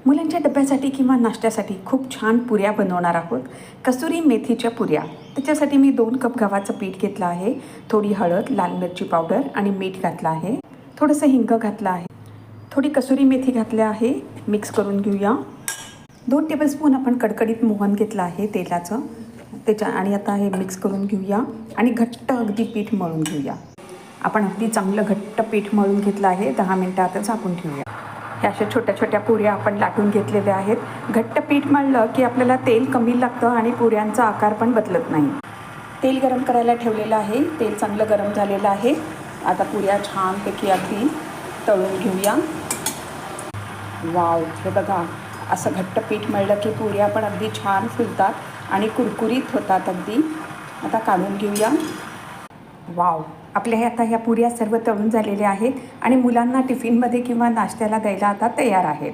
मुलांच्या डब्यासाठी किंवा नाश्त्यासाठी खूप छान पुऱ्या बनवणार आहोत. कसुरी मेथीच्या पुऱ्या. त्याच्यासाठी मी 2 कप गव्हाचं पीठ घेतलं आहे. थोडी हळद, लाल मिरची पावडर आणि मीठ घातलं आहे. थोडंसं हिंग घातलं आहे. थोडी कसुरी मेथी घातली आहे. मिक्स करून घेऊया. 2 टेबलस्पून आपण कडकडीत मोहन घेतलं आहे तेलाचं. आणि आता हे मिक्स करून घेऊया आणि घट्ट अगदी पीठ मळून घेऊया. आपण अगदी चांगलं घट्ट पीठ मळून घेतलं आहे. 10 मिनटं आता झाकून ठेवूया. ह्या अशा छोट्या छोट्या पुऱ्या आपण लाटून घेतलेल्या आहेत. घट्ट पीठ मळलं की आपल्याला तेल कमी लागतं आणि पुऱ्यांचा आकार पण बदलत नाही. तेल गरम करायला ठेवलेलं आहे. तेल चांगलं गरम झालेलं आहे. आता पुऱ्या छानपैकी अगदी तळून घेऊया. वाव, हे बघा, असं घट्ट पीठ मळलं की पुऱ्या पण अगदी छान फुलतात आणि कुरकुरीत होतात अगदी. आता काढून घेऊया. वाव, आपल्या आता ह्या पुऱ्या सर्व तळून झालेल्या आहेत आणि मुलांना टिफिनमध्ये किंवा नाश्त्याला द्यायला आता तयार आहेत.